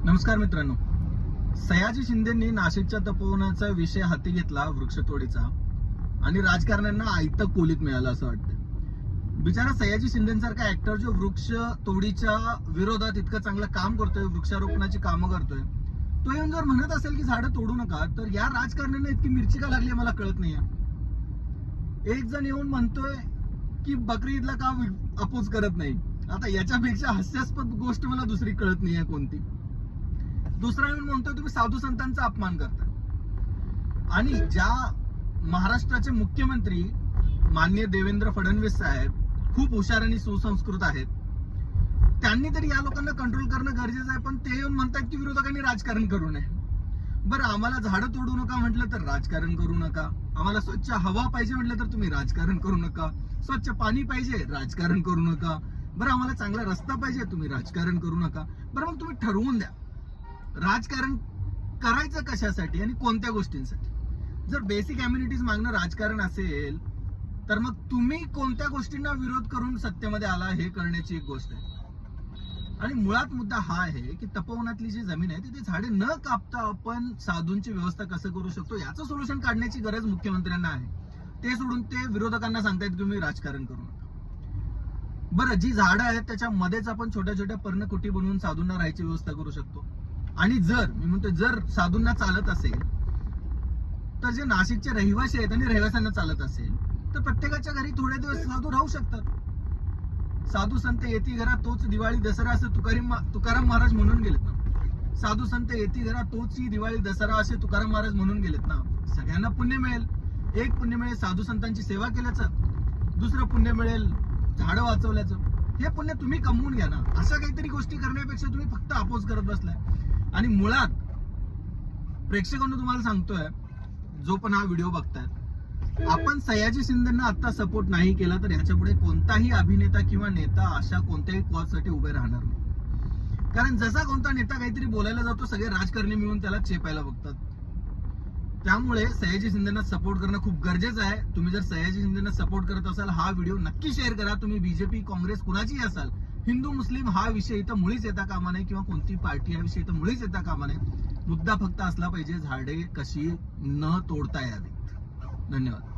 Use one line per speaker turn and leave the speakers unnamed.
नमस्कार मित्रांनो. सयाजी शिंदेंनी नाशिकच्या तपोवनाचा विषय हाती घेतला, वृक्षतोडीचा, आणि राजकारण्यांना आयतं कोलीत मिळालं असं वाटतं. बिचारा सयाजी शिंदेसारखा ऍक्टर जो वृक्ष तोडीच्या विरोधात इतकं चांगलं काम करतोय, वृक्षारोपणाची कामं करतोय, तो येऊन जर म्हणत असेल की झाडं तोडू नका, तर या राजकारण्यांना इतकी मिरची का लागली मला कळत नाहीये. एक जण येऊन म्हणतोय की बकरी ईदला का अपोज करत नाही. आता याच्यापेक्षा हास्यास्पद गोष्ट मला दुसरी कळत नाहीये कोणती. दुसरा येऊन म्हणतोय तुम्ही साधू संतांचा अपमान करता. आणि ज्या महाराष्ट्राचे मुख्यमंत्री माननीय देवेंद्र फडणवीस साहेब खूप हुशार आणि सुसंस्कृत आहेत, त्यांनी तरी या लोकांना कंट्रोल करणं गरजेचं आहे. पण ते येऊन म्हणतात की विरोधकांनी राजकारण करू नये. बरं, आम्हाला झाडं तोडू नका म्हटलं तर राजकारण करू नका, आम्हाला स्वच्छ हवा पाहिजे म्हटलं तर तुम्ही राजकारण करू नका, स्वच्छ पाणी पाहिजे राजकारण करू नका, बरं आम्हाला चांगला रस्ता पाहिजे तुम्ही राजकारण करू नका. बरं, मग तुम्ही ठरवून द्या राजकारण करायचं कशासाठी आणि कोणत्या गोष्टींसाठी. जर बेसिक अम्युनिटीज मागणं राजकारण असेल तर मग तुम्ही कोणत्या गोष्टींना विरोध करून सत्तेमध्ये आला हे करण्याची एक गोष्ट आहे. आणि मुळात मुद्दा हा आहे की तपोवनातली जी जमीन आहे तिथे झाडे न कापता आपण साधूंची व्यवस्था कसं करू शकतो याचं सोल्युशन काढण्याची गरज मुख्यमंत्र्यांना आहे. ते सोडून ते विरोधकांना सांगतायत की तुम्ही राजकारण करू नका. बरं, जी झाडं आहेत त्याच्यामध्येच आपण छोट्या छोट्या पर्णकुटी बनवून साधूंना राहायची व्यवस्था करू शकतो. आणि जर मी म्हणतो जर साधूंना चालत असेल तर जे नाशिकचे रहिवासी आहेत आणि रहिवाशांना चालत असेल तर प्रत्येकाच्या घरी थोडे दिवस साधू राहू शकतात. साधू संत येती घरा तोच दिवाळी दसरा असं तुकाराम महाराज म्हणून गेलेत ना. साधू संत येती घरा तोच दिवाळी दसरा असे तुकाराम महाराज म्हणून गेलेत ना. सगळ्यांना पुण्य मिळेल. एक पुण्य मिळेल साधू संतांची सेवा केल्याचं, दुसरं पुण्य मिळेल झाडं वाचवल्याचं. हे पुण्य तुम्ही कमवून घ्या ना. अशा काहीतरी गोष्टी करण्यापेक्षा तुम्ही फक्त अपोज करत बसलाय. आणि मुळात प्रेक्षकांना तुम्हाला सांगतोय, जो पण हा व्हिडिओ बघताय, आपण सयाजी शिंदेंना आता सपोर्ट नाही केला तर याच्या पुढे कोणताही अभिनेता किंवा नेता अशा कोणत्याही कॉजसाठी उभे राहणार नाही. कारण जसा कोणता नेता काहीतरी बोलायला जातो सगळे राजकारणी मिळून त्याला चेपायला बघतात. त्यामुळे सयाजी शिंदेना सपोर्ट करणं खूप गरजेचं आहे. तुम्ही जर सयाजी शिंदेना सपोर्ट करत असाल हा व्हिडिओ नक्की शेअर करा. तुम्ही बीजेपी काँग्रेस कुणाचीही असाल, हिंदू मुस्लिम हा विषय इथं मुळीच येता कामा नये किंवा कोणती पार्टी हा विषय इथं मुळीच येता कामा नये. मुद्दा फक्त असला पाहिजे झाडे कशी न तोडता यावीत. धन्यवाद.